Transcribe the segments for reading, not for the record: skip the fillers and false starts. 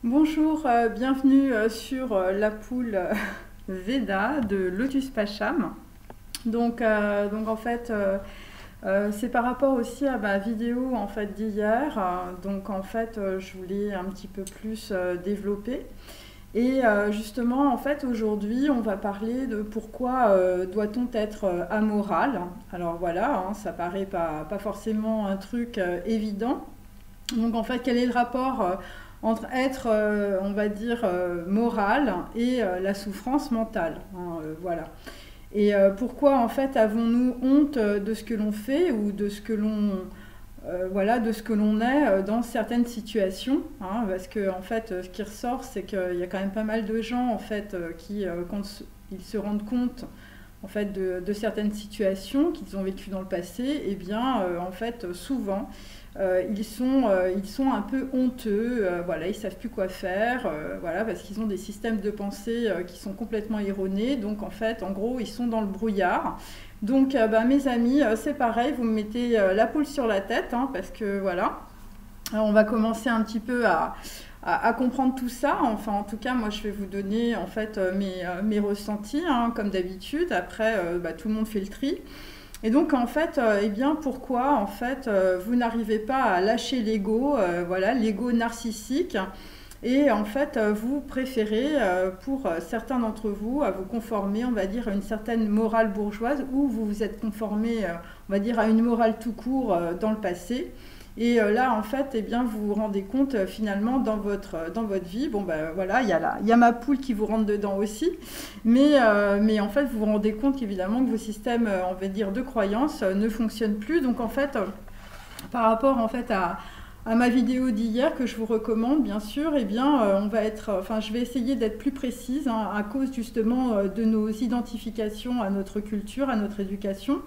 Bonjour, bienvenue sur la poule Veda de Lotus Pacham. Donc en fait, c'est par rapport aussi à ma vidéo en fait d'hier. Donc en fait, je voulais un petit peu plus développer. Et justement, en fait, aujourd'hui, on va parler de pourquoi doit-on être amoral. Alors voilà, hein, ça paraît pas forcément un truc évident. Donc en fait, quel est le rapport entre être, on va dire, moral et la souffrance mentale, hein, voilà. Et pourquoi en fait avons-nous honte de ce que l'on fait ou de ce que l'on voilà, de ce que l'on est dans certaines situations, hein, parce que en fait, ce qui ressort, c'est qu'il y a quand même pas mal de gens en fait qui, quand ils se rendent compte en fait de certaines situations qu'ils ont vécues dans le passé, et bien en fait souvent ils sont un peu honteux, voilà, ils savent plus quoi faire, voilà, parce qu'ils ont des systèmes de pensée qui sont complètement erronés. Donc en fait, en gros, ils sont dans le brouillard. Donc mes amis, c'est pareil, vous me mettez la poule sur la tête, hein, parce que voilà. Alors, on va commencer un petit peu à comprendre tout ça. Enfin, en tout cas, moi, je vais vous donner en fait mes ressentis, hein, comme d'habitude. Après, tout le monde fait le tri. Et donc en fait, eh bien pourquoi en fait vous n'arrivez pas à lâcher l'ego, voilà, l'ego narcissique, et en fait vous préférez, pour certains d'entre vous, à vous conformer, on va dire, à une certaine morale bourgeoise, ou vous vous êtes conformé, on va dire, à une morale tout court dans le passé. Et là, en fait, eh bien, vous vous rendez compte finalement dans votre vie, bon ben voilà, il y a ma poule qui vous rentre dedans aussi, mais en fait, vous vous rendez compte qu'évidemment que vos systèmes, on va dire, de croyances ne fonctionnent plus. Donc en fait, par rapport en fait à ma vidéo d'hier que je vous recommande bien sûr, eh bien je vais essayer d'être plus précise, hein, à cause justement de nos identifications à notre culture, à notre éducation.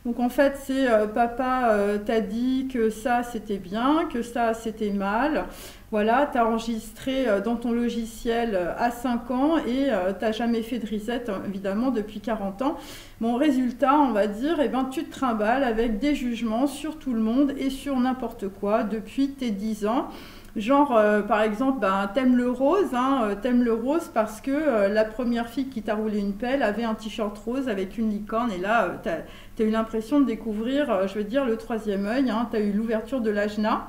Donc en fait, c'est papa t'a dit que ça c'était bien, que ça c'était mal. Voilà, t'as enregistré dans ton logiciel à 5 ans et t'as jamais fait de reset, évidemment, depuis 40 ans. Bon, résultat, on va dire, eh ben, tu te trimbales avec des jugements sur tout le monde et sur n'importe quoi depuis tes 10 ans. Genre, par exemple, t'aimes le rose, hein, t'aimes le rose parce que la première fille qui t'a roulé une pelle avait un t-shirt rose avec une licorne, et là, t'as eu l'impression de découvrir, je veux dire, le troisième œil, hein, t'as eu l'ouverture de l'ajna.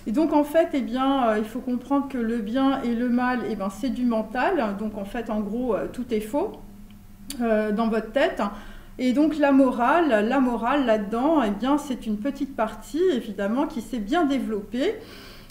Et donc, en fait, eh bien, il faut comprendre que le bien et le mal, eh ben, c'est du mental. Donc, en fait, en gros, tout est faux dans votre tête. Et donc, la morale là-dedans, eh bien, c'est une petite partie, évidemment, qui s'est bien développée.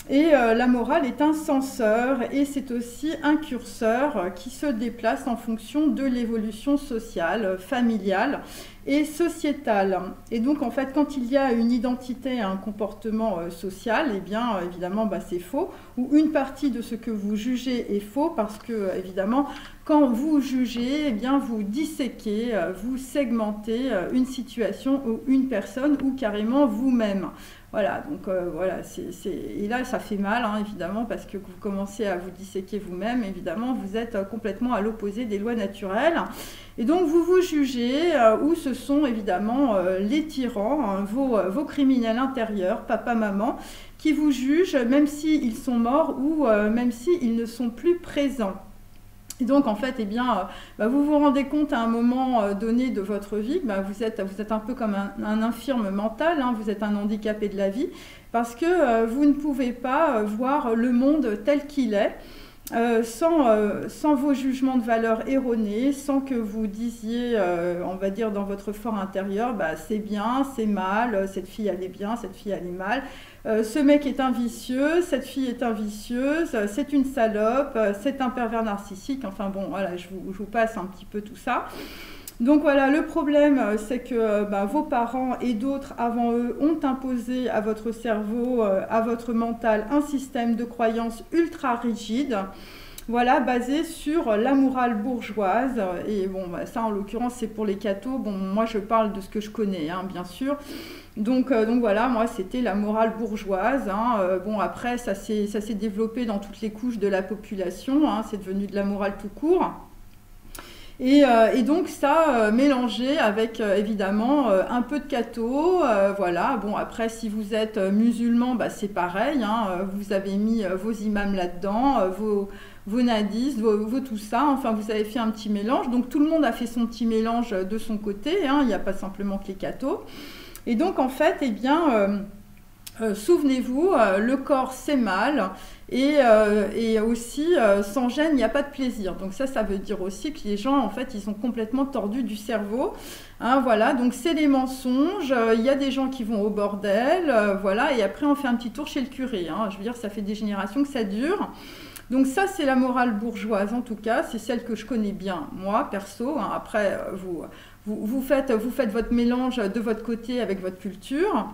Et la morale est un senseur, et c'est aussi un curseur qui se déplace en fonction de l'évolution sociale, familiale et sociétale. Et donc en fait, quand il y a une identité, un comportement social, eh bien évidemment c'est faux, ou une partie de ce que vous jugez est faux, parce que évidemment quand vous jugez, eh bien vous disséquez, vous segmentez une situation ou une personne, ou carrément vous-même. Voilà, donc voilà, et là ça fait mal, hein, évidemment, parce que vous commencez à vous disséquer vous-même, évidemment, vous êtes complètement à l'opposé des lois naturelles. Et donc vous vous jugez, ou ce sont évidemment les tyrans, hein, vos criminels intérieurs, papa, maman, qui vous jugent, même s'ils sont morts, ou même s'ils ne sont plus présents. Et donc en fait, eh bien, vous vous rendez compte à un moment donné de votre vie, vous êtes un peu comme un infirme mental, hein, vous êtes un handicapé de la vie, parce que vous ne pouvez pas voir le monde tel qu'il est, sans vos jugements de valeur erronés, sans que vous disiez, on va dire dans votre fort intérieur, c'est bien, c'est mal, cette fille elle est bien, cette fille elle est mal, ce mec est un vicieux, cette fille est un vicieuse, c'est une salope, c'est un pervers narcissique, enfin bon, voilà, je vous passe un petit peu tout ça. Donc voilà, le problème, c'est que vos parents et d'autres avant eux ont imposé à votre cerveau, à votre mental, un système de croyances ultra rigide, voilà, basé sur la morale bourgeoise. Et bon, ça en l'occurrence c'est pour les cathos. Bon, moi je parle de ce que je connais, hein, bien sûr. Donc voilà, moi c'était la morale bourgeoise, hein. Bon, après ça s'est développé dans toutes les couches de la population, hein, c'est devenu de la morale tout court. Et donc ça mélangé avec évidemment un peu de catho, voilà. Bon après si vous êtes musulman, bah, c'est pareil, hein, vous avez mis vos imams là-dedans, vos nadis, vos tout ça, enfin vous avez fait un petit mélange. Donc tout le monde a fait son petit mélange de son côté, hein, il n'y a pas simplement que les cathos. Et donc en fait, eh bien, souvenez-vous, le corps c'est mal et aussi sans gêne il n'y a pas de plaisir. Donc ça veut dire aussi que les gens en fait ils sont complètement tordus du cerveau. Hein, voilà, donc c'est les mensonges, il y a des gens qui vont au bordel, voilà, et après on fait un petit tour chez le curé. Hein, je veux dire, ça fait des générations que ça dure. Donc ça, c'est la morale bourgeoise, en tout cas, c'est celle que je connais bien, moi, perso. Hein. Après, vous faites votre mélange de votre côté avec votre culture.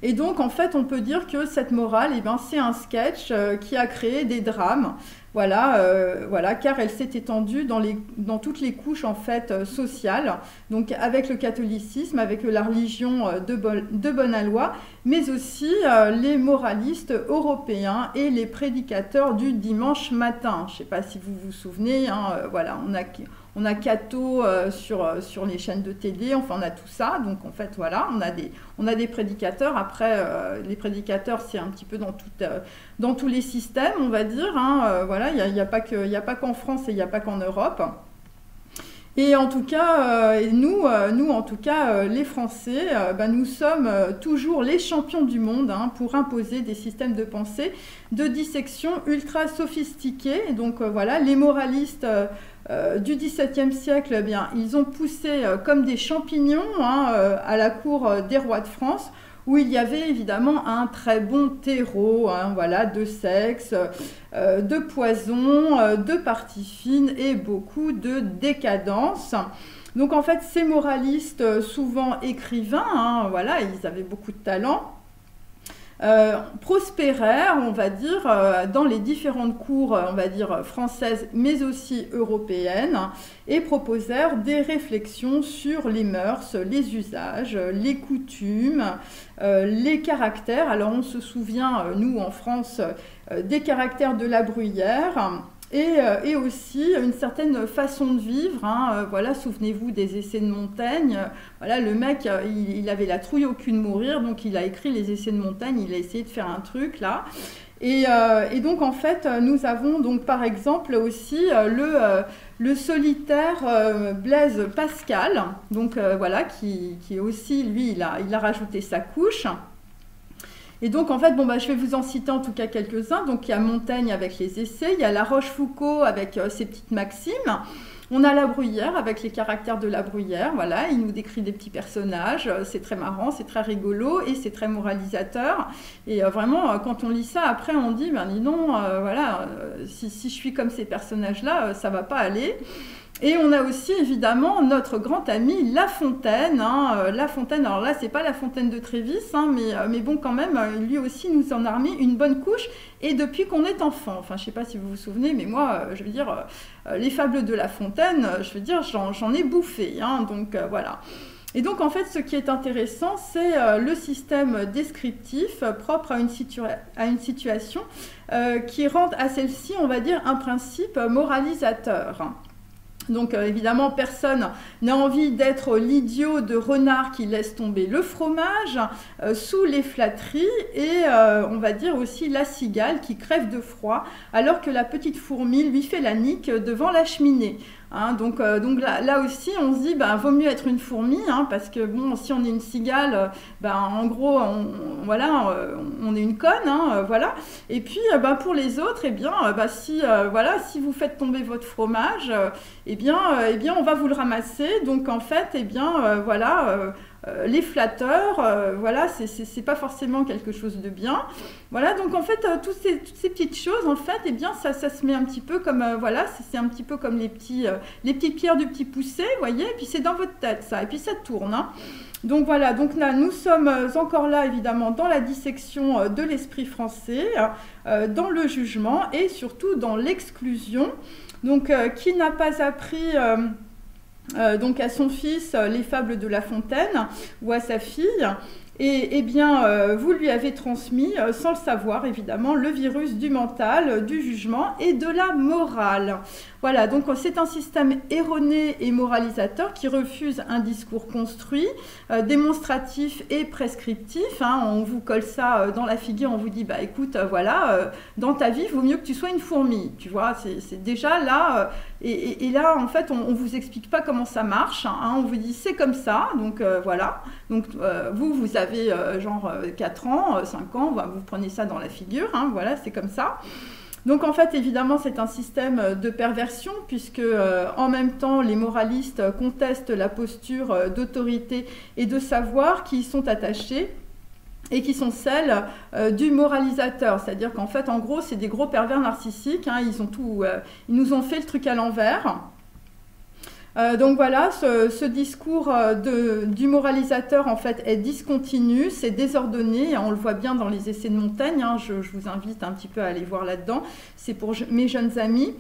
Et donc, en fait, on peut dire que cette morale, eh ben, c'est un sketch qui a créé des drames. Voilà, car elle s'est étendue dans toutes les couches en fait sociales, donc avec le catholicisme, avec la religion de Bonalois, mais aussi les moralistes européens et les prédicateurs du dimanche matin. Je ne sais pas si vous vous souvenez, hein, voilà, on a Cato sur les chaînes de télé, enfin on a tout ça, donc en fait voilà, on a des prédicateurs. Après, les prédicateurs c'est un petit peu dans tous les systèmes, on va dire, hein, voilà, il n'y a pas qu'en France et il n'y a pas qu'en Europe. Et en tout cas, nous en tout cas, les Français, nous sommes toujours les champions du monde hein, pour imposer des systèmes de pensée, de dissection ultra sophistiqués. Et donc voilà, les moralistes du XVIIe siècle, eh bien, ils ont poussé comme des champignons hein, à la cour des rois de France, où il y avait évidemment un très bon terreau, hein, voilà, de sexe, de poison, de parties fines et beaucoup de décadence. Donc en fait, ces moralistes, souvent écrivains, hein, voilà, ils avaient beaucoup de talent, prospérèrent, on va dire, dans les différentes cours, on va dire, françaises, mais aussi européennes, et proposèrent des réflexions sur les mœurs, les usages, les coutumes, les caractères. Alors on se souvient, nous en France, des caractères de La Bruyère, et aussi une certaine façon de vivre. Hein. Voilà, souvenez-vous des essais de Montaigne. Voilà, le mec, il avait la trouille au cul de mourir, donc il a écrit les essais de Montaigne, il a essayé de faire un truc là. Et donc en fait, nous avons donc par exemple aussi le solitaire Blaise Pascal, donc voilà, qui aussi, lui, il a rajouté sa couche. Et donc, en fait, bon, je vais vous en citer en tout cas quelques-uns. Donc, il y a Montaigne avec les essais, il y a La Rochefoucauld avec ses petites maximes. On a La Bruyère avec les caractères de La Bruyère. Voilà, il nous décrit des petits personnages. C'est très marrant, c'est très rigolo et c'est très moralisateur. Et vraiment, quand on lit ça, après, on dit, dis donc, voilà, si je suis comme ces personnages-là, ça va pas aller. Et on a aussi évidemment notre grand ami La Fontaine. Hein. La Fontaine, alors là, c'est pas La Fontaine de Trévis, hein, mais bon, quand même, lui aussi nous en a remis une bonne couche. Et depuis qu'on est enfant, enfin, je sais pas si vous vous souvenez, mais moi, je veux dire, les fables de La Fontaine, je veux dire, j'en ai bouffé. Hein, donc voilà. Et donc, en fait, ce qui est intéressant, c'est le système descriptif propre à une situation qui rend à celle-ci, on va dire, un principe moralisateur. Donc évidemment, personne n'a envie d'être l'idiot de renard qui laisse tomber le fromage sous les flatteries et on va dire aussi la cigale qui crève de froid alors que la petite fourmi lui fait la nique devant la cheminée. Hein, donc là aussi, on se dit, vaut mieux être une fourmi, hein, parce que bon, si on est une cigale, en gros, on est une conne, hein, voilà. Et puis, pour les autres, eh bien, si vous faites tomber votre fromage, on va vous le ramasser. Donc en fait, les flatteurs, voilà, c'est pas forcément quelque chose de bien. Voilà, donc en fait, toutes ces petites choses, en fait, ça se met un petit peu comme, c'est un petit peu comme les petites pierres du petit poucet, vous voyez, et puis c'est dans votre tête, ça, et puis ça tourne, hein. Donc voilà, donc là, nous sommes encore là, évidemment, dans la dissection de l'esprit français, dans le jugement et surtout dans l'exclusion. Donc, qui n'a pas appris... donc à son fils les fables de La Fontaine ou à sa fille Et bien, vous lui avez transmis, sans le savoir évidemment, le virus du mental, du jugement et de la morale. Voilà, donc c'est un système erroné et moralisateur qui refuse un discours construit, démonstratif et prescriptif. Hein. On vous colle ça dans la figure, on vous dit, bah écoute, voilà, dans ta vie, il vaut mieux que tu sois une fourmi. Tu vois, c'est déjà là, et là, en fait, on ne vous explique pas comment ça marche. Hein. On vous dit, c'est comme ça, donc voilà. Donc vous avez genre 4 ans, 5 ans, vous prenez ça dans la figure, hein, voilà, c'est comme ça. Donc en fait, évidemment, c'est un système de perversion puisque en même temps, les moralistes contestent la posture d'autorité et de savoir qui y sont attachés et qui sont celles du moralisateur. C'est-à-dire qu'en fait, en gros, c'est des gros pervers narcissiques. Hein, ils nous ont fait le truc à l'envers. Donc voilà, ce discours du moralisateur en fait est discontinu, c'est désordonné, on le voit bien dans les essais de Montaigne, hein, je vous invite un petit peu à aller voir là-dedans, c'est pour mes jeunes amis,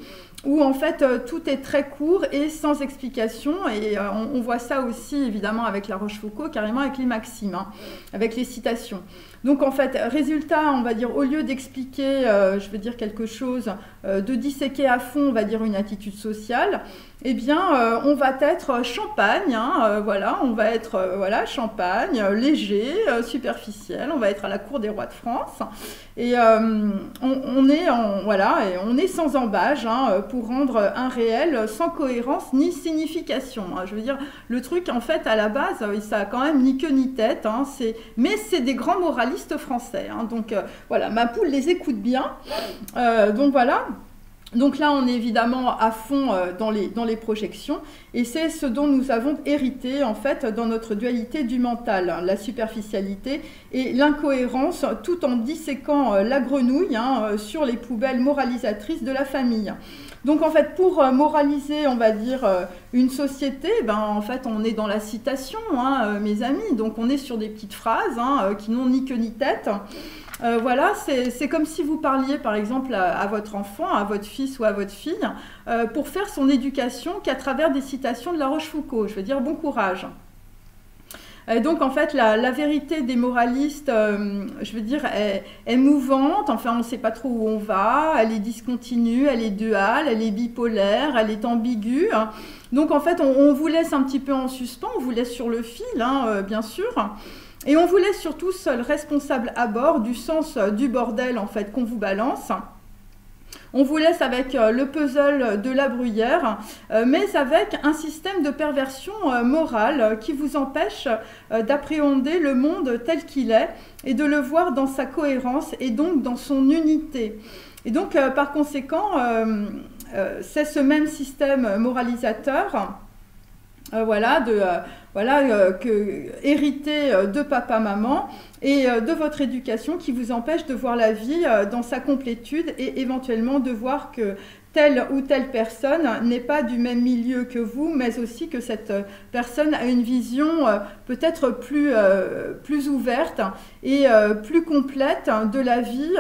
où en fait tout est très court et sans explication, et on voit ça aussi évidemment avec La Rochefoucauld, carrément avec les maximes, hein, avec les citations. Donc en fait, résultat, on va dire, au lieu d'expliquer, je veux dire quelque chose, de disséquer à fond, on va dire une attitude sociale, eh bien, on va être champagne, hein, voilà, on va être voilà, champagne, léger, superficiel, on va être à la cour des rois de France, et on est sans embâge hein, pour rendre un réel sans cohérence ni signification. Hein. Je veux dire, le truc, en fait, à la base, ça a quand même ni queue ni tête, hein, mais c'est des grands moralistes français. Hein, donc voilà, ma poule les écoute bien. Donc voilà. Donc là, on est évidemment à fond dans les projections et c'est ce dont nous avons hérité en fait dans notre dualité du mental, hein, la superficialité et l'incohérence tout en disséquant la grenouille hein, sur les poubelles moralisatrices de la famille. Donc en fait, pour moraliser, on va dire, une société, ben, en fait, on est dans la citation, hein, mes amis, donc on est sur des petites phrases hein, qui n'ont ni queue ni tête. Voilà, c'est comme si vous parliez par exemple à votre enfant, à votre fils ou à votre fille, pour faire son éducation qu'à travers des citations de La Rochefoucauld. Je veux dire, bon courage. Donc en fait, la vérité des moralistes, je veux dire, est mouvante, enfin on ne sait pas trop où on va, elle est discontinue, elle est duale, elle est bipolaire, elle est ambiguë. Donc en fait, on vous laisse un petit peu en suspens, on vous laisse sur le fil, hein, bien sûr. Et on vous laisse surtout seul responsable à bord du sens du bordel en fait qu'on vous balance. On vous laisse avec le puzzle de la bruyère, mais avec un système de perversion morale qui vous empêche d'appréhender le monde tel qu'il est et de le voir dans sa cohérence et donc dans son unité. Et donc par conséquent, c'est ce même système moralisateur hérité de papa-maman et de votre éducation qui vous empêche de voir la vie dans sa complétude et éventuellement de voir que telle ou telle personne n'est pas du même milieu que vous, mais aussi que cette personne a une vision peut-être plus ouverte et plus complète de la vie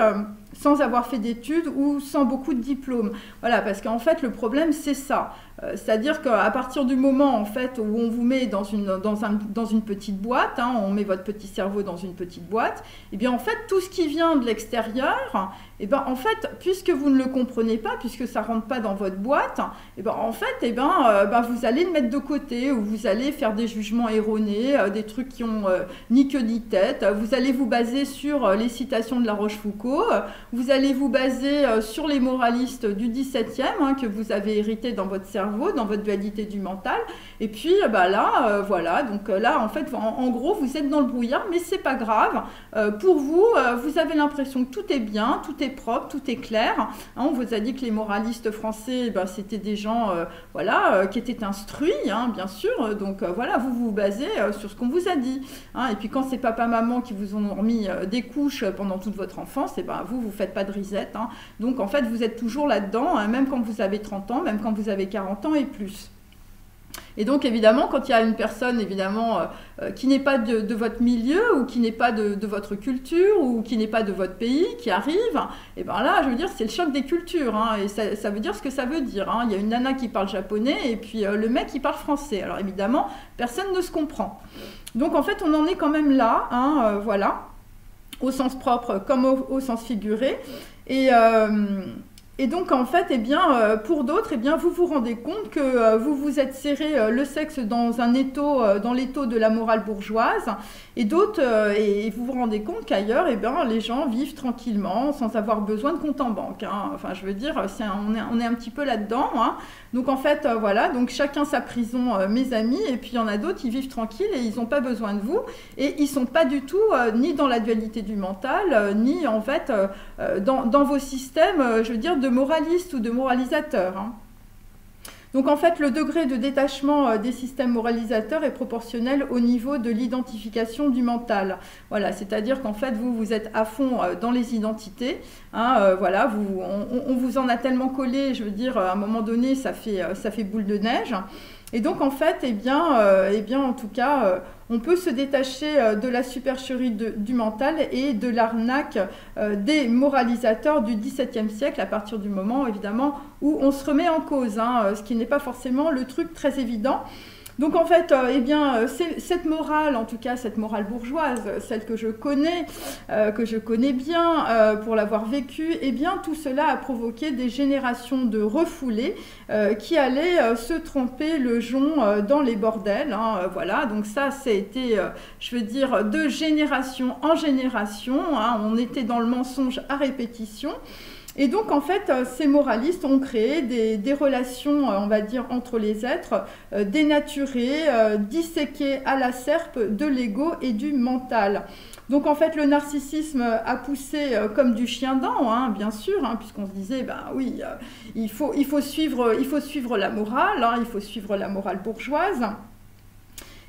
sans avoir fait d'études ou sans beaucoup de diplômes. Voilà, parce qu'en fait, le problème, c'est ça. C'est-à-dire qu'à partir du moment en fait, où on vous met dans une petite boîte, hein, on met votre petit cerveau dans une petite boîte, et bien en fait, tout ce qui vient de l'extérieur, et ben en fait, puisque vous ne le comprenez pas, puisque ça ne rentre pas dans votre boîte, et ben en fait, vous allez le mettre de côté, ou vous allez faire des jugements erronés, des trucs qui ont ni queue ni tête, vous allez vous baser sur les citations de La Rochefoucauld, vous allez vous baser sur les moralistes du XVIIe, hein, que vous avez hérité dans votre cerveau, dans votre dualité du mental, et puis voilà, donc là en fait en gros vous êtes dans le brouillard, mais c'est pas grave, pour vous, vous avez l'impression que tout est bien, tout est propre, tout est clair, hein, on vous a dit que les moralistes français, c'était des gens qui étaient instruits, hein, bien sûr, donc voilà, vous vous basez sur ce qu'on vous a dit, hein, et puis quand c'est papa-maman qui vous ont remis des couches pendant toute votre enfance, et vous faites pas de risette, hein, donc en fait vous êtes toujours là-dedans, hein, même quand vous avez 30 ans, même quand vous avez 40 ans et plus. Et donc évidemment, quand il y a une personne évidemment qui n'est pas de votre milieu ou qui n'est pas de votre culture ou qui n'est pas de votre pays qui arrive, et ben là, je veux dire, c'est le choc des cultures. Hein, et ça veut dire ce que ça veut dire. Hein. Il y a une nana qui parle japonais et puis le mec qui parle français. Alors évidemment, personne ne se comprend. Donc en fait, on en est quand même là, hein, voilà, au sens propre comme au sens figuré. Et donc, en fait, eh bien, pour d'autres, eh bien, vous vous rendez compte que vous vous êtes serré le sexe dans un étau, dans l'étau de la morale bourgeoise, et d'autres, et vous vous rendez compte qu'ailleurs, eh bien, les gens vivent tranquillement, sans avoir besoin de compte en banque. Hein. Enfin, je veux dire, on est un petit peu là-dedans. Hein. Donc, en fait, voilà, donc chacun sa prison, mes amis, et puis il y en a d'autres qui vivent tranquilles et ils n'ont pas besoin de vous, et ils ne sont pas du tout ni dans la dualité du mental, ni, en fait, dans vos systèmes, je veux dire, de moralistes ou de moralisateurs. Hein. Donc en fait, le degré de détachement des systèmes moralisateurs est proportionnel au niveau de l'identification du mental. Voilà, c'est-à-dire qu'en fait, vous êtes à fond dans les identités. Hein, voilà, on vous en a tellement collé, je veux dire, à un moment donné, ça fait boule de neige. Et donc, en fait, eh bien, en tout cas, on peut se détacher de la supercherie du mental et de l'arnaque des moralisateurs du XVIIe siècle, à partir du moment, évidemment, où on se remet en cause, hein, ce qui n'est pas forcément le truc très évident. Donc en fait, eh bien, cette morale, en tout cas cette morale bourgeoise, celle que je connais bien pour l'avoir vécue, eh bien tout cela a provoqué des générations de refoulés qui allaient se tremper le jonc dans les bordels. Hein, voilà, donc ça a été, je veux dire, de génération en génération. Hein, on était dans le mensonge à répétition. Et donc, en fait, ces moralistes ont créé des relations, on va dire, entre les êtres, dénaturées, disséquées à la serpe de l'ego et du mental. Donc, en fait, le narcissisme a poussé comme du chien-dent, hein, bien sûr, hein, puisqu'on se disait, ben oui, il faut suivre la morale, hein, il faut suivre la morale bourgeoise.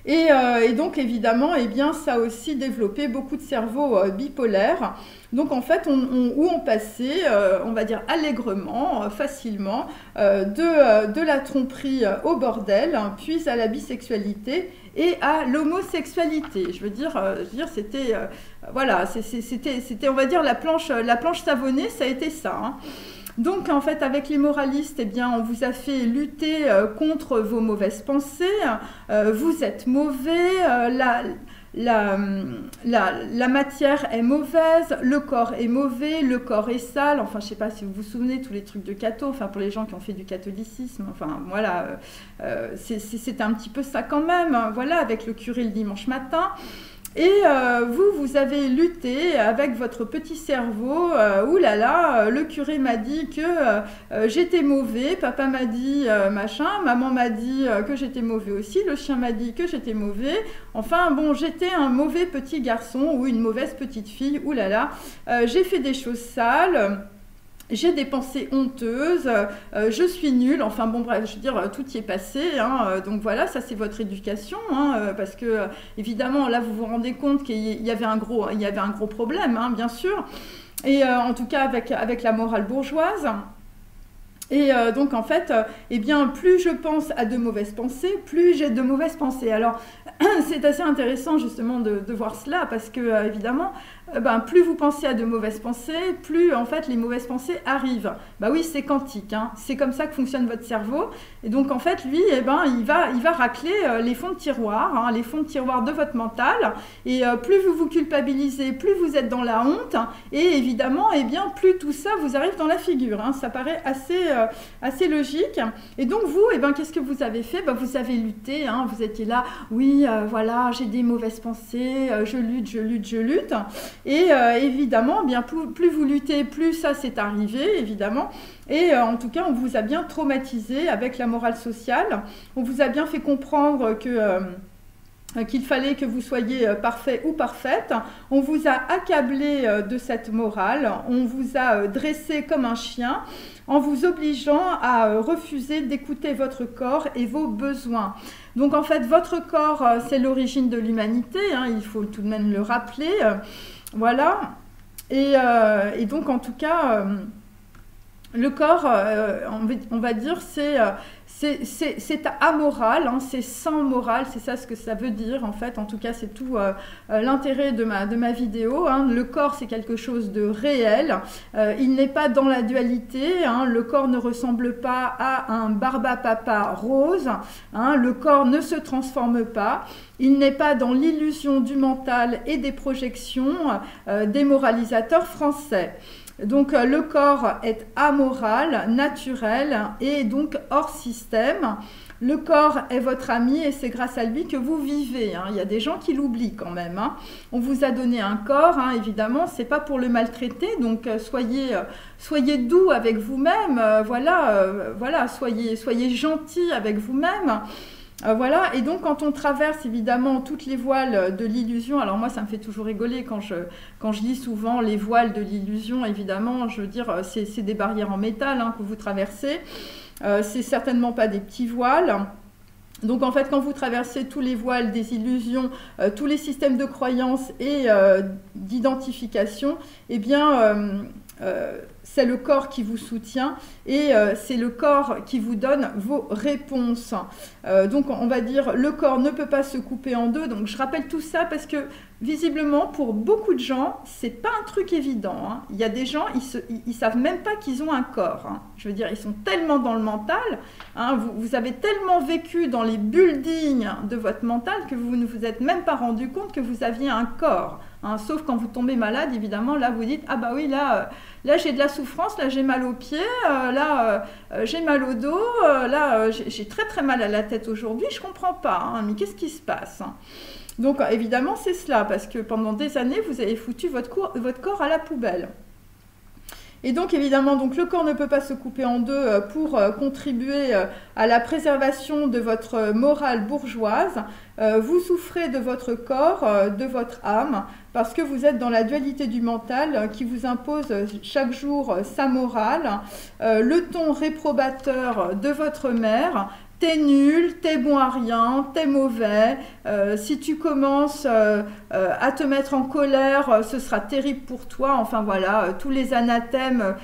Et donc, évidemment, eh bien, ça a aussi développé beaucoup de cerveaux bipolaires. Donc, en fait, où on passait, on va dire allègrement, facilement, de la tromperie au bordel, hein, puis à la bisexualité et à l'homosexualité. Je veux dire c'était, voilà, c'était, on va dire, la planche savonnée, ça a été ça. Hein. Donc, en fait, avec les moralistes, eh bien, on vous a fait lutter contre vos mauvaises pensées. Vous êtes mauvais, la matière est mauvaise, le corps est mauvais, le corps est sale. Enfin, je ne sais pas si vous vous souvenez, tous les trucs de catho, enfin, pour les gens qui ont fait du catholicisme. Enfin, voilà, c'est un petit peu ça quand même. Voilà, avec le curé le dimanche matin. Et vous avez lutté avec votre petit cerveau. Oulala, le curé m'a dit que j'étais mauvais, papa m'a dit machin, maman m'a dit que j'étais mauvais aussi, le chien m'a dit que j'étais mauvais. Enfin bon, j'étais un mauvais petit garçon ou une mauvaise petite fille. Oulala, j'ai fait des choses sales. J'ai des pensées honteuses, je suis nulle, enfin bon bref, je veux dire, tout y est passé, hein, donc voilà, ça c'est votre éducation, hein, parce que évidemment là vous vous rendez compte qu'il y avait un gros problème, hein, bien sûr, et en tout cas avec la morale bourgeoise. Et donc en fait, eh bien, plus je pense à de mauvaises pensées, plus j'ai de mauvaises pensées. Alors c'est assez intéressant justement de voir cela, parce que évidemment, plus vous pensez à de mauvaises pensées, plus en fait les mauvaises pensées arrivent. Bah oui, c'est quantique, hein. C'est comme ça que fonctionne votre cerveau. Et donc en fait, lui, eh ben, il va racler les fonds de tiroir, hein, les fonds de tiroir de votre mental. Et plus vous vous culpabilisez, plus vous êtes dans la honte. Et évidemment, eh bien, plus tout ça vous arrive dans la figure. Hein. Ça paraît assez logique. Et donc vous, eh ben, qu'est-ce que vous avez fait? Vous avez lutté, hein. Vous étiez là, oui, voilà, j'ai des mauvaises pensées, je lutte. Et évidemment, bien plus vous luttez, plus ça s'est arrivé, évidemment. Et en tout cas, on vous a bien traumatisé avec la morale sociale. On vous a bien fait comprendre qu'il fallait que vous soyez parfait ou parfaite. On vous a accablé de cette morale. On vous a dressé comme un chien en vous obligeant à refuser d'écouter votre corps et vos besoins. Donc en fait, votre corps, c'est l'origine de l'humanité, hein, il faut tout de même le rappeler. Voilà, et donc en tout cas, Le corps, on va dire, c'est amoral, hein, c'est sans morale, c'est ça ce que ça veut dire en fait. En tout cas, c'est tout l'intérêt de ma vidéo. Hein. Le corps, c'est quelque chose de réel. Il n'est pas dans la dualité. Hein. Le corps ne ressemble pas à un barbapapa rose. Hein. Le corps ne se transforme pas. Il n'est pas dans l'illusion du mental et des projections des moralisateurs français. Donc le corps est amoral, naturel et donc hors système. Le corps est votre ami et c'est grâce à lui que vous vivez. Hein. Il y a des gens qui l'oublient quand même. Hein. On vous a donné un corps, hein, évidemment, c'est pas pour le maltraiter. Donc soyez doux avec vous-même. Voilà, soyez gentil avec vous-même. Voilà, et donc quand on traverse évidemment toutes les voiles de l'illusion, alors moi ça me fait toujours rigoler quand je lis souvent les voiles de l'illusion, évidemment, je veux dire, c'est des barrières en métal hein, que vous traversez, c'est certainement pas des petits voiles. Donc en fait, quand vous traversez tous les voiles des illusions, tous les systèmes de croyances et d'identification, eh bien, c'est le corps qui vous soutient et c'est le corps qui vous donne vos réponses. Donc on va dire le corps ne peut pas se couper en deux. Donc je rappelle tout ça parce que visiblement pour beaucoup de gens c'est pas un truc évident. Hein. Il y a des gens ils savent même pas qu'ils ont un corps. Hein. Je veux dire ils sont tellement dans le mental. Hein, vous avez tellement vécu dans les buildings de votre mental que vous ne vous êtes même pas rendu compte que vous aviez un corps. Hein, sauf quand vous tombez malade, évidemment, là vous dites « Ah bah oui, là j'ai de la souffrance, là j'ai mal aux pieds, j'ai mal au dos, j'ai très très mal à la tête aujourd'hui, je comprends pas, hein, mais qu'est-ce qui se passe ?» Donc évidemment c'est cela, parce que pendant des années vous avez foutu votre corps à la poubelle. Et donc évidemment, donc, le corps ne peut pas se couper en deux pour contribuer à la préservation de votre morale bourgeoise. Vous souffrez de votre corps, de votre âme, parce que vous êtes dans la dualité du mental qui vous impose chaque jour sa morale, le ton réprobateur de votre mère. T'es nul, t'es bon à rien, t'es mauvais, si tu commences à te mettre en colère, ce sera terrible pour toi. Enfin voilà, tous les anathèmes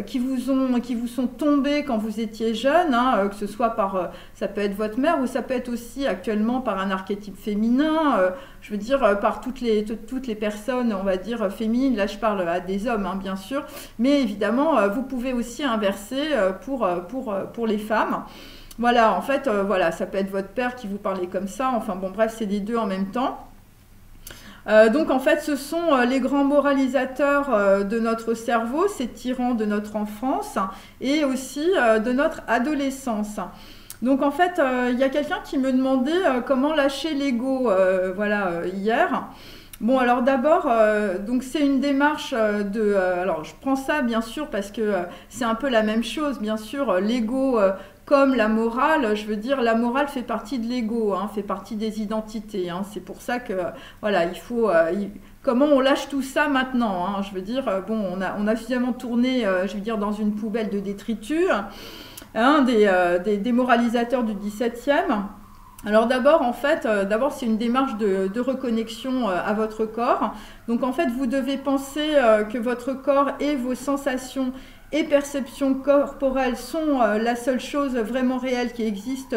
qui vous sont tombés quand vous étiez jeune, hein, que ce soit par, ça peut être votre mère ou ça peut être aussi actuellement par un archétype féminin, je veux dire par toutes les personnes, on va dire féminines, là je parle à des hommes hein, bien sûr, mais évidemment vous pouvez aussi inverser pour les femmes. Voilà, en fait, voilà, ça peut être votre père qui vous parlait comme ça. Enfin bon, bref, c'est les deux en même temps. Donc en fait, ce sont les grands moralisateurs de notre cerveau, ces tyrans de notre enfance et aussi de notre adolescence. Donc en fait, il y a quelqu'un qui me demandait comment lâcher l'ego, voilà, hier. Bon, alors d'abord, donc c'est une démarche alors je prends ça bien sûr parce que c'est un peu la même chose, bien sûr, l'ego comme la morale, je veux dire, la morale fait partie de l'ego, hein, fait partie des identités. Hein, c'est pour ça que, voilà, il faut... comment on lâche tout ça maintenant hein, je veux dire, bon, on a suffisamment tourné, je veux dire, dans une poubelle de détritus, hein, des moralisateurs du XVIIe. Alors d'abord, en fait, c'est une démarche de reconnexion à votre corps. Donc en fait, vous devez penser que votre corps et vos sensations et perceptions corporelles sont la seule chose vraiment réelle qui existe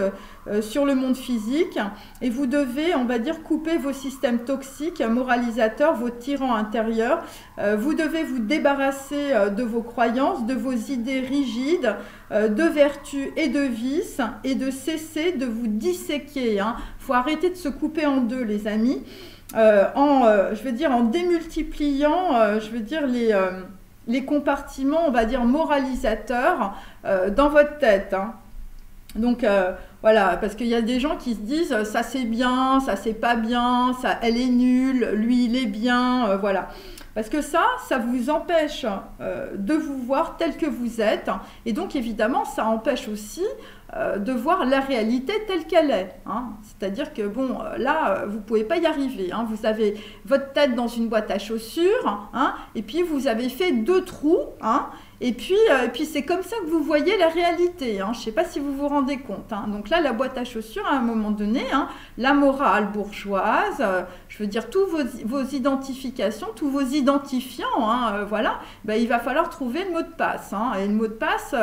sur le monde physique. Et vous devez, on va dire, couper vos systèmes toxiques, moralisateurs, vos tyrans intérieurs. Vous devez vous débarrasser de vos croyances, de vos idées rigides, de vertus et de vices, et de cesser de vous disséquer. Hein. Faut arrêter de se couper en deux, les amis. Je veux dire, en démultipliant, je veux dire, les compartiments, on va dire, moralisateurs dans votre tête. Hein. Donc, voilà, parce qu'il y a des gens qui se disent, ça c'est bien, ça c'est pas bien, ça, elle est nulle, lui il est bien, voilà. Parce que ça vous empêche de vous voir tel que vous êtes. Et donc, évidemment, ça empêche aussi de voir la réalité telle qu'elle est. Hein. C'est-à-dire que, bon, là, vous ne pouvez pas y arriver. Hein. Vous avez votre tête dans une boîte à chaussures, hein, et puis vous avez fait 2 trous, hein, Et puis c'est comme ça que vous voyez la réalité, hein. Je ne sais pas si vous vous rendez compte, hein. Donc là, la boîte à chaussures, à un moment donné, hein, la morale bourgeoise, je veux dire, tous vos identifications, tous vos identifiants, hein, voilà, ben, il va falloir trouver le mot de passe, hein. Et le mot de passe,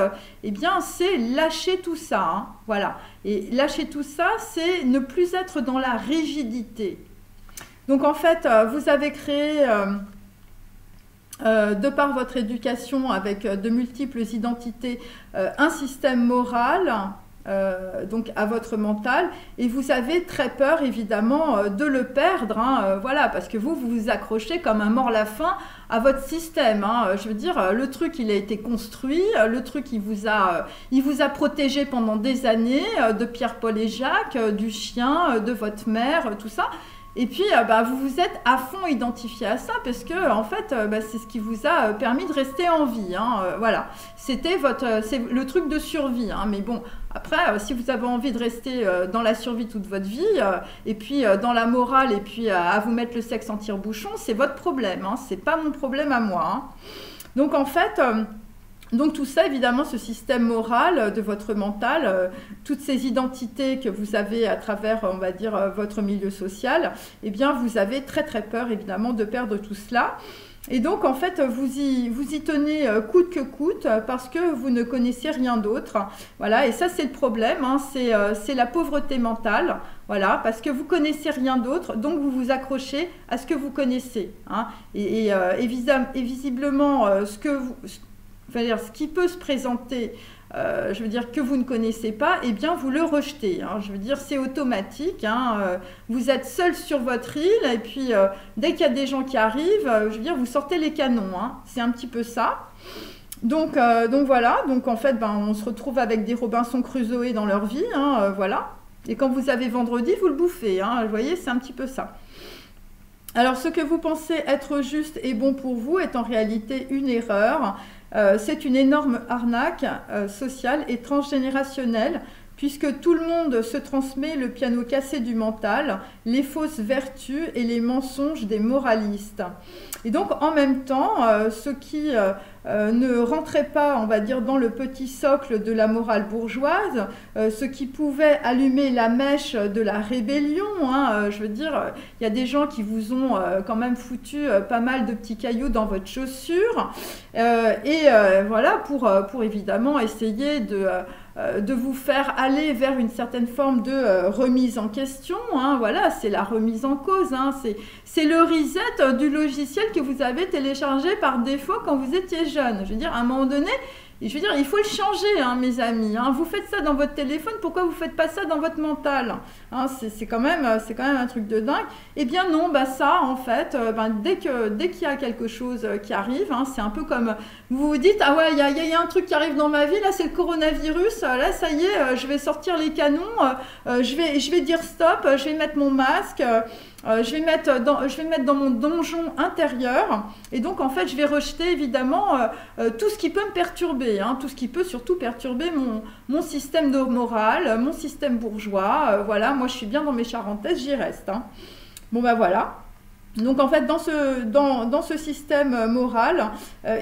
eh bien, c'est lâcher tout ça, hein, voilà. Et lâcher tout ça, c'est ne plus être dans la rigidité. Donc en fait, vous avez créé, de par votre éducation avec de multiples identités, un système moral, donc à votre mental, et vous avez très peur évidemment de le perdre, hein, voilà, parce que vous vous accrochez comme un mort-la-faim à votre système, hein. Je veux dire, le truc il a été construit, le truc il vous a protégé pendant des années, de Pierre, Paul et Jacques, du chien, de votre mère, tout ça. Et puis, bah, vous vous êtes à fond identifié à ça parce que, en fait, bah, c'est ce qui vous a permis de rester en vie, hein, voilà. C'est le truc de survie, hein. Mais bon, après, si vous avez envie de rester dans la survie toute votre vie, et puis dans la morale, et puis à vous mettre le sexe en tire-bouchon, c'est votre problème, hein. C'est pas mon problème à moi, hein. Donc, en fait... Donc tout ça, évidemment, ce système moral de votre mental, toutes ces identités que vous avez à travers, on va dire, votre milieu social, eh bien, vous avez très très peur, évidemment, de perdre tout cela. Et donc, en fait, vous y tenez coûte que coûte parce que vous ne connaissez rien d'autre. Voilà, et ça, c'est le problème, hein, c'est la pauvreté mentale. Voilà, parce que vous connaissez rien d'autre, donc vous vous accrochez à ce que vous connaissez, hein. Et visiblement, ce qui peut se présenter, je veux dire, que vous ne connaissez pas, eh bien, vous le rejetez, hein. Je veux dire, c'est automatique, hein. Vous êtes seul sur votre île, et puis, dès qu'il y a des gens qui arrivent, je veux dire, vous sortez les canons, hein. C'est un petit peu ça. Donc voilà, donc en fait, ben, on se retrouve avec des Robinson Crusoe dans leur vie, hein, voilà. Et quand vous avez vendredi, vous le bouffez, hein. Vous voyez, c'est un petit peu ça. Alors, ce que vous pensez être juste et bon pour vous est en réalité une erreur. C'est une énorme arnaque sociale et transgénérationnelle, puisque tout le monde se transmet le piano cassé du mental, les fausses vertus et les mensonges des moralistes. Et donc, en même temps, ceux qui ne rentraient pas, on va dire, dans le petit socle de la morale bourgeoise, ceux qui pouvaient allumer la mèche de la rébellion, hein, je veux dire, il y a des gens qui vous ont quand même foutu pas mal de petits cailloux dans votre chaussure, voilà, pour évidemment essayer de vous faire aller vers une certaine forme de remise en question, hein, voilà, c'est la remise en cause, hein, c'est le reset du logiciel que vous avez téléchargé par défaut quand vous étiez jeune. Je veux dire, à un moment donné, je veux dire, il faut le changer, hein, mes amis, hein. Vous faites ça dans votre téléphone, pourquoi vous ne faites pas ça dans votre mental, hein, c'est quand même un truc de dingue. Eh bien non, bah ça, en fait, dès qu'il y a quelque chose qui arrive, hein, c'est un peu comme, vous vous dites, ah ouais, il y a un truc qui arrive dans ma vie, là c'est le coronavirus, là ça y est, je vais sortir les canons, je vais dire stop, je vais mettre mon masque, je vais le mettre dans mon donjon intérieur, et donc en fait je vais rejeter évidemment tout ce qui peut me perturber, hein, tout ce qui peut surtout perturber mon système de morale, mon système bourgeois, voilà, moi je suis bien dans mes charentaises, j'y reste, hein. Bon ben voilà. Donc en fait, dans ce système moral,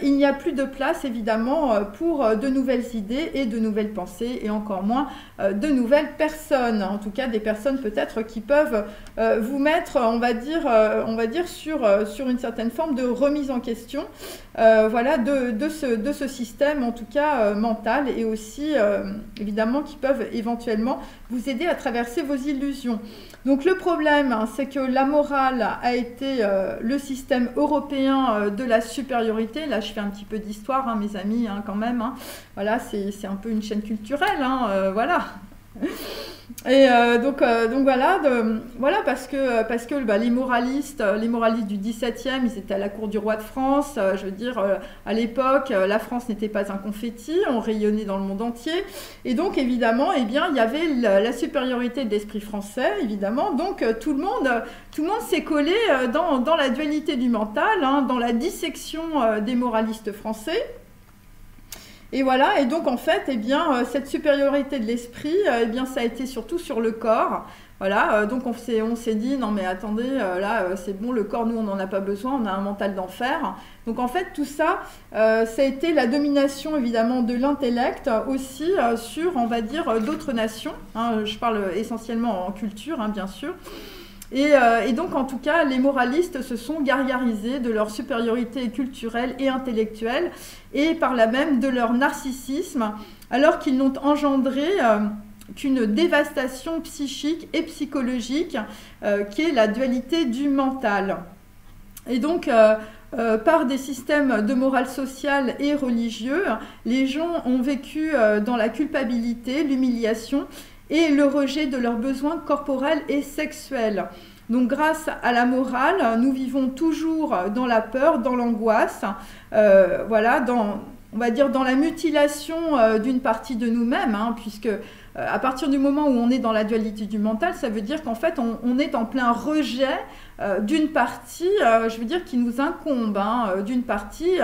il n'y a plus de place évidemment pour de nouvelles idées et de nouvelles pensées, et encore moins de nouvelles personnes. En tout cas, des personnes peut-être qui peuvent vous mettre, on va dire sur une certaine forme de remise en question, voilà, de ce système, en tout cas mental, et aussi évidemment qui peuvent éventuellement vous aider à traverser vos illusions. Donc le problème, hein, c'est que la morale a été le système européen de la supériorité. Là, je fais un petit peu d'histoire, hein, mes amis, hein, quand même, hein. Voilà, c'est un peu une chaîne culturelle, hein, voilà. Et donc voilà, voilà, parce que bah, les moralistes du XVIIe, ils étaient à la cour du roi de France. Je veux dire, à l'époque, la France n'était pas un confetti, on rayonnait dans le monde entier. Et donc, évidemment, eh bien, il y avait la supériorité de l'esprit français, évidemment. Donc, tout le monde s'est collé dans la dualité du mental, hein, dans la dissection des moralistes français. Et voilà, et donc en fait, eh bien, cette supériorité de l'esprit, eh bien, ça a été surtout sur le corps. Voilà, donc on s'est dit, non mais attendez, là c'est bon, le corps, nous on n'en a pas besoin, on a un mental d'enfer. Donc en fait tout ça, ça a été la domination évidemment de l'intellect aussi sur, on va dire, d'autres nations. Hein, je parle essentiellement en culture, hein, bien sûr. Et donc en tout cas, les moralistes se sont gargarisés de leur supériorité culturelle et intellectuelle et par là même de leur narcissisme, alors qu'ils n'ont engendré qu'une dévastation psychique et psychologique qui est la dualité du mental. Et donc, par des systèmes de morale sociale et religieux, les gens ont vécu dans la culpabilité, l'humiliation et le rejet de leurs besoins corporels et sexuels. Donc grâce à la morale, nous vivons toujours dans la peur, dans l'angoisse, voilà, on va dire dans la mutilation d'une partie de nous-mêmes, hein, puisque à partir du moment où on est dans la dualité du mental, ça veut dire qu'en fait on est en plein rejet d'une partie, je veux dire, qui nous incombe, hein, d'une partie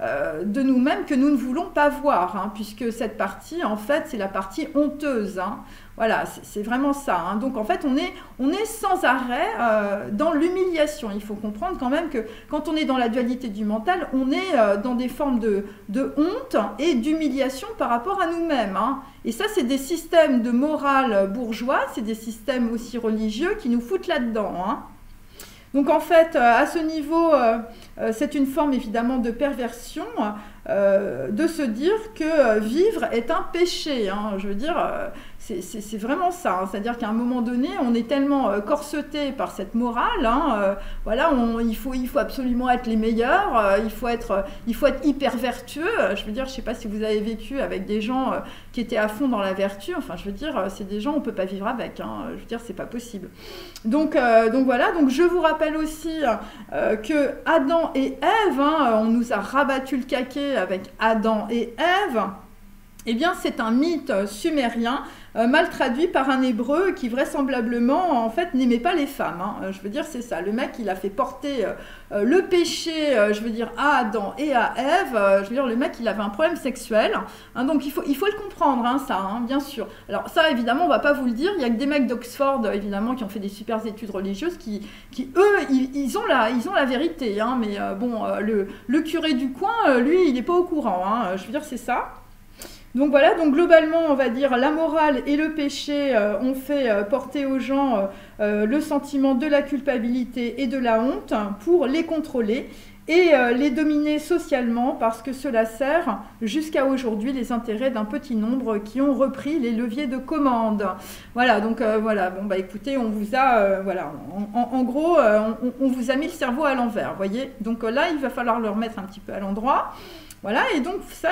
de nous-mêmes que nous ne voulons pas voir, hein, puisque cette partie, en fait, c'est la partie honteuse. Hein. Voilà, c'est vraiment ça. Hein. Donc, en fait, on est sans arrêt dans l'humiliation. Il faut comprendre quand même que quand on est dans la dualité du mental, on est dans des formes de honte et d'humiliation par rapport à nous-mêmes. Hein. Et ça, c'est des systèmes de morale bourgeois, c'est des systèmes aussi religieux qui nous foutent là-dedans. Hein. Donc en fait, à ce niveau, c'est une forme évidemment de perversion de se dire que vivre est un péché. Hein. Je veux dire, c'est vraiment ça. Hein. C'est-à-dire qu'à un moment donné, on est tellement corseté par cette morale. Hein, voilà, il faut absolument être les meilleurs. Il faut être hyper vertueux. Je veux dire, je ne sais pas si vous avez vécu avec des gens qui étaient à fond dans la vertu. Enfin, je veux dire, c'est des gens on ne peut pas vivre avec. Hein. Je veux dire, c'est pas possible. Donc voilà. Donc je vous rappelle aussi que Adam et Ève, hein, on nous a rabattu le caquet avec Adam et Ève. Eh bien, c'est un mythe sumérien mal traduit par un hébreu qui vraisemblablement, en fait, n'aimait pas les femmes. Hein. Je veux dire, c'est ça. Le mec, il a fait porter le péché, je veux dire, à Adam et à Ève. Je veux dire, le mec, il avait un problème sexuel. Hein, donc, il faut le comprendre, hein, ça, hein, bien sûr. Alors, ça, évidemment, on ne va pas vous le dire. Il y a que des mecs d'Oxford, évidemment, qui ont fait des super études religieuses, qui eux, ils ont la vérité. Hein, mais bon, le curé du coin, lui, il n'est pas au courant. Hein, je veux dire, c'est ça. Donc voilà, donc globalement, on va dire la morale et le péché ont fait porter aux gens le sentiment de la culpabilité et de la honte pour les contrôler et les dominer socialement parce que cela sert jusqu'à aujourd'hui les intérêts d'un petit nombre qui ont repris les leviers de commande. Voilà, donc voilà, bon bah écoutez, on vous a, voilà, en gros, on vous a mis le cerveau à l'envers, voyez. Donc là, il va falloir le remettre un petit peu à l'endroit. Voilà, et donc ça,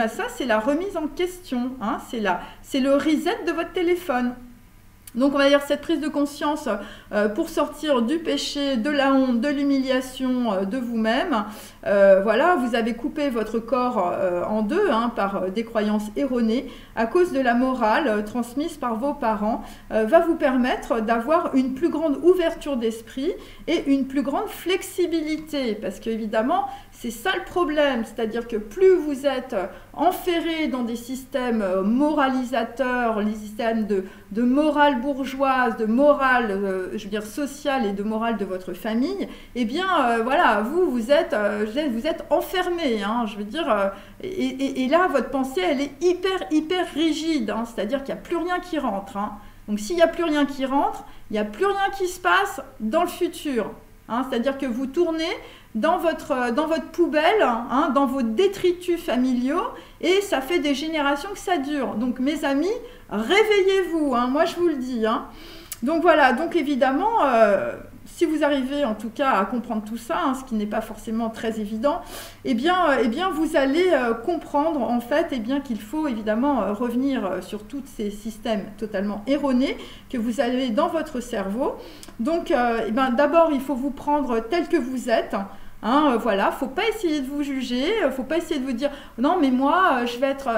ça c'est la remise en question, hein, c'est le reset de votre téléphone. Donc on va dire cette prise de conscience pour sortir du péché, de la honte, de l'humiliation de vous-même. Voilà, vous avez coupé votre corps en deux hein, par des croyances erronées à cause de la morale transmise par vos parents, va vous permettre d'avoir une plus grande ouverture d'esprit et une plus grande flexibilité. Parce qu'évidemment, c'est ça le problème, c'est-à-dire que plus vous êtes enferré dans des systèmes moralisateurs, les systèmes de morale bourgeoise, de morale, je veux dire sociale et de morale de votre famille, eh bien voilà, vous êtes enfermé, hein, je veux dire, et là votre pensée elle est hyper rigide, hein, c'est-à-dire qu'il n'y a plus rien qui rentre. Hein. Donc s'il n'y a plus rien qui rentre, il n'y a plus rien qui se passe dans le futur. Hein, c'est-à-dire que vous tournez dans votre poubelle, hein, dans vos détritus familiaux, et ça fait des générations que ça dure. Donc mes amis, réveillez-vous, hein, moi je vous le dis. Hein. Donc voilà, donc évidemment, si vous arrivez en tout cas à comprendre tout ça, hein, ce qui n'est pas forcément très évident, eh bien vous allez comprendre en fait eh bien, qu'il faut évidemment revenir sur tous ces systèmes totalement erronés que vous avez dans votre cerveau. Donc d'abord, il faut vous prendre tel que vous êtes. Voilà, faut pas essayer de vous juger, faut pas essayer de vous dire non mais moi je vais être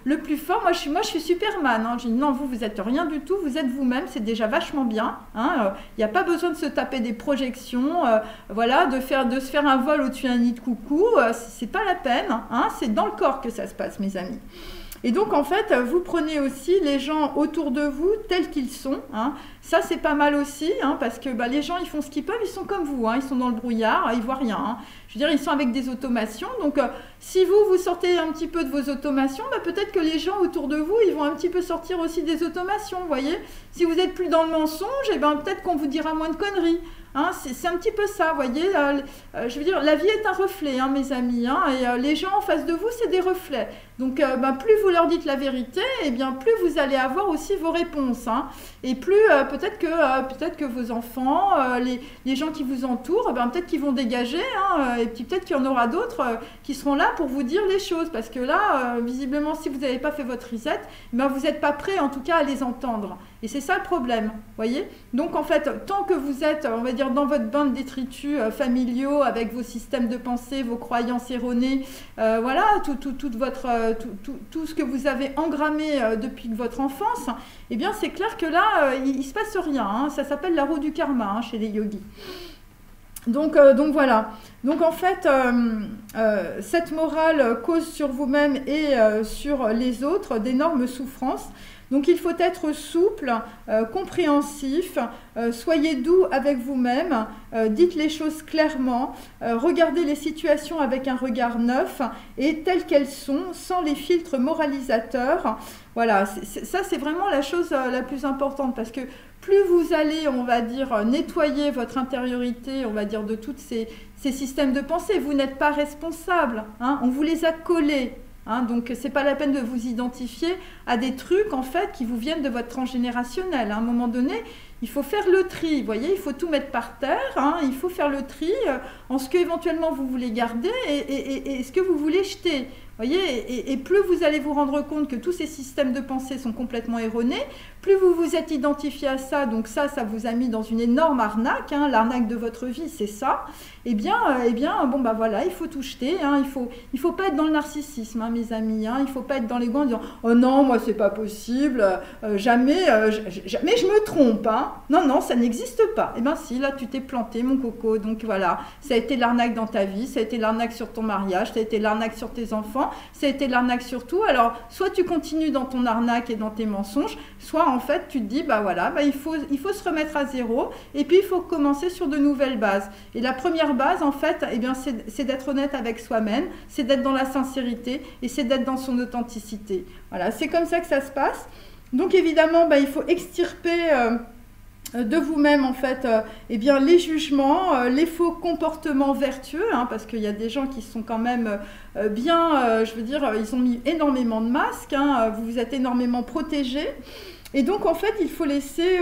le plus fort, moi je suis Superman. Je dis non, vous êtes rien du tout, vous êtes vous-même, c'est déjà vachement bien. Il n'y a pas besoin de se taper des projections, voilà, de se faire un vol au-dessus d'un nid de coucou, c'est pas la peine. C'est dans le corps que ça se passe, mes amis. Et donc, en fait, vous prenez aussi les gens autour de vous tels qu'ils sont. Ça, c'est pas mal aussi, parce que les gens, ils font ce qu'ils peuvent, ils sont comme vous, ils sont dans le brouillard, ils voient rien. Je veux dire, ils sont avec des automations. Donc, si vous sortez un petit peu de vos automations, peut-être que les gens autour de vous, ils vont un petit peu sortir aussi des automations, vous voyez. Si vous n'êtes plus dans le mensonge, peut-être qu'on vous dira moins de conneries. C'est un petit peu ça, vous voyez. Je veux dire, la vie est un reflet, mes amis. Et les gens en face de vous, c'est des reflets. Donc, plus vous leur dites la vérité, plus vous allez avoir aussi vos réponses. Et plus, peut-être que vos enfants, les gens qui vous entourent, peut-être qu'ils vont dégager. Et puis peut-être qu'il y en aura d'autres qui seront là pour vous dire les choses. Parce que là, visiblement, si vous n'avez pas fait votre reset, vous n'êtes pas prêt, en tout cas, à les entendre. Et c'est ça le problème, vous voyez. Donc, en fait, tant que vous êtes, on va dire, dans votre bain de détritus familiaux, avec vos systèmes de pensée, vos croyances erronées, voilà, tout ce que vous avez engrammé depuis votre enfance, c'est clair que là, il ne se passe rien. Ça s'appelle la roue du karma chez les yogis. Donc voilà. Donc en fait, cette morale cause sur vous-même et sur les autres d'énormes souffrances. Donc il faut être souple, compréhensif, soyez doux avec vous-même, dites les choses clairement, regardez les situations avec un regard neuf et telles qu'elles sont, sans les filtres moralisateurs. Voilà, ça c'est vraiment la chose la plus importante, parce que plus vous allez, on va dire, nettoyer votre intériorité, on va dire, de tous ces systèmes de pensée, vous n'êtes pas responsable, on vous les a collés. Donc, ce n'est pas la peine de vous identifier à des trucs, en fait, qui vous viennent de votre transgénérationnel. À un moment donné, il faut faire le tri, vous voyez, il faut tout mettre par terre, il faut faire le tri en ce que éventuellement vous voulez garder et ce que vous voulez jeter. Voyez, et plus vous allez vous rendre compte que tous ces systèmes de pensée sont complètement erronés, plus vous vous êtes identifié à ça, donc ça vous a mis dans une énorme arnaque, l'arnaque de votre vie, c'est ça. Voilà, il faut tout jeter, il faut pas être dans le narcissisme, mes amis, il faut pas être dans les gants en disant « Oh non, moi c'est pas possible, jamais je me trompe, Non, ça n'existe pas. » Si, là tu t'es planté, mon coco, donc voilà, ça a été l'arnaque dans ta vie, ça a été l'arnaque sur ton mariage, ça a été l'arnaque sur tes enfants, ça a été l'arnaque sur tout. Alors, soit tu continues dans ton arnaque et dans tes mensonges, soit en fait tu te dis, il faut se remettre à zéro et puis il faut commencer sur de nouvelles bases. Et la première base, en fait, c'est d'être honnête avec soi-même, c'est d'être dans la sincérité et c'est d'être dans son authenticité. Voilà, c'est comme ça que ça se passe. Donc évidemment, il faut extirper de vous-même, en fait, les jugements, les faux comportements vertueux, parce qu'il y a des gens qui sont quand même je veux dire, ils ont mis énormément de masques, vous vous êtes énormément protégés. Et donc, en fait, il faut laisser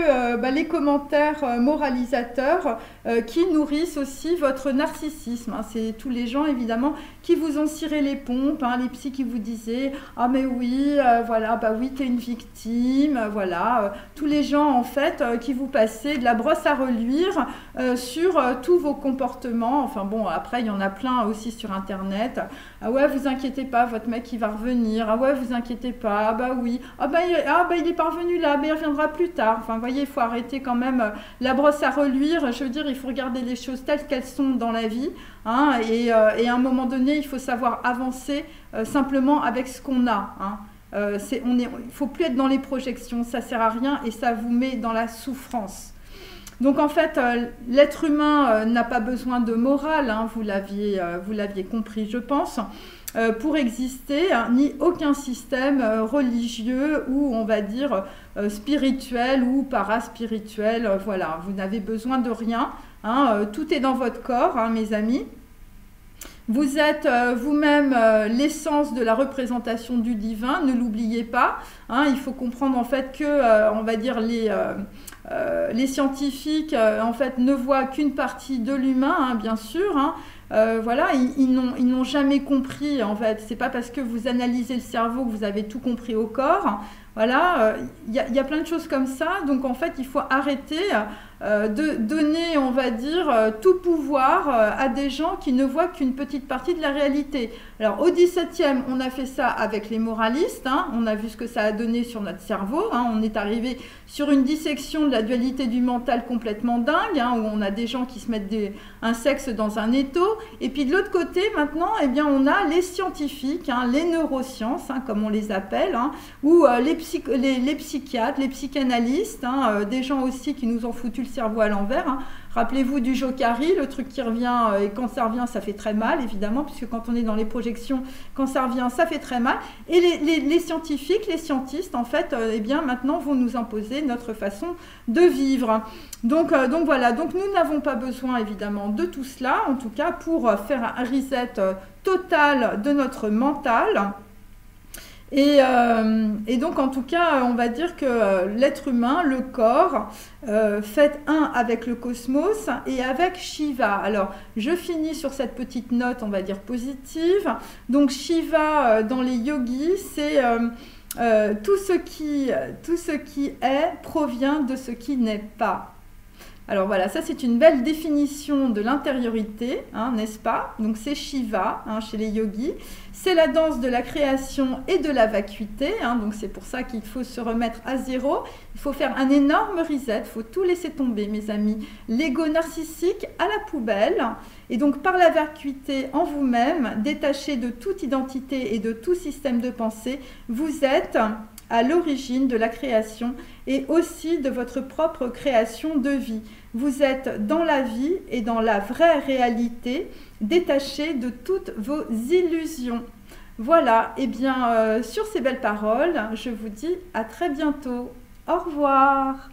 les commentaires moralisateurs qui nourrissent aussi votre narcissisme. C'est tous les gens, évidemment, qui vous ont ciré les pompes, les psys qui vous disaient « Ah, mais oui, oui, t'es une victime. » Voilà, tous les gens, en fait, qui vous passaient de la brosse à reluire sur tous vos comportements. Enfin bon, après, il y en a plein aussi sur Internet. « Ah ouais, vous inquiétez pas, votre mec, il va revenir. Ah ouais, vous inquiétez pas. Ah bah oui. Il est pas revenu là, mais il reviendra plus tard. » Enfin, vous voyez, il faut arrêter quand même la brosse à reluire. Je veux dire, il faut regarder les choses telles qu'elles sont dans la vie. Et à un moment donné, il faut savoir avancer simplement avec ce qu'on a. Il ne faut plus être dans les projections, ça ne sert à rien et ça vous met dans la souffrance. Donc en fait, l'être humain n'a pas besoin de morale, vous l'aviez compris, je pense. Pour exister, ni aucun système religieux ou on va dire spirituel ou paraspirituel. Voilà, vous n'avez besoin de rien. Tout est dans votre corps, mes amis. Vous êtes vous-même l'essence de la représentation du divin, ne l'oubliez pas. Il faut comprendre en fait que, on va dire, les scientifiques en fait ne voient qu'une partie de l'humain, bien sûr. Voilà, ils n'ont jamais compris, en fait. C'est pas parce que vous analysez le cerveau que vous avez tout compris au corps. Voilà, y a plein de choses comme ça. Donc, en fait, il faut arrêter de donner, on va dire, tout pouvoir à des gens qui ne voient qu'une petite partie de la réalité. Alors au XVIIe, on a fait ça avec les moralistes, hein, on a vu ce que ça a donné sur notre cerveau, hein, on est arrivé sur une dissection de la dualité du mental complètement dingue, hein, où on a des gens qui se mettent un sexe dans un étau, et puis de l'autre côté, maintenant, eh bien, on a les scientifiques, hein, les neurosciences, hein, comme on les appelle, hein, ou les psychiatres, les psychanalystes, hein, des gens aussi qui nous ont foutu le cerveau à l'envers, hein. Rappelez-vous du Jokari, le truc qui revient, et quand ça revient, ça fait très mal, évidemment, puisque quand on est dans les projections, quand ça revient, ça fait très mal. Et les scientifiques, les scientistes, en fait, eh bien, maintenant, vont nous imposer notre façon de vivre. Donc voilà, donc nous n'avons pas besoin, évidemment, de tout cela, en tout cas, pour faire un reset total de notre mental. Et donc, en tout cas, on va dire que l'être humain, le corps, fait un avec le cosmos et avec Shiva. Alors, je finis sur cette petite note, on va dire, positive. Donc, Shiva, dans les yogis, c'est tout ce qui est provient de ce qui n'est pas. Alors voilà, ça c'est une belle définition de l'intériorité, hein, n'est-ce pas? Donc c'est Shiva, hein, chez les yogis. C'est la danse de la création et de la vacuité, hein, donc c'est pour ça qu'il faut se remettre à zéro. Il faut faire un énorme reset, il faut tout laisser tomber, mes amis. L'ego narcissique à la poubelle. Et donc par la vacuité en vous-même, détaché de toute identité et de tout système de pensée, vous êtes à l'origine de la création et aussi de votre propre création de vie. Vous êtes dans la vie et dans la vraie réalité, détaché de toutes vos illusions. Voilà, et bien sur ces belles paroles, je vous dis à très bientôt. Au revoir.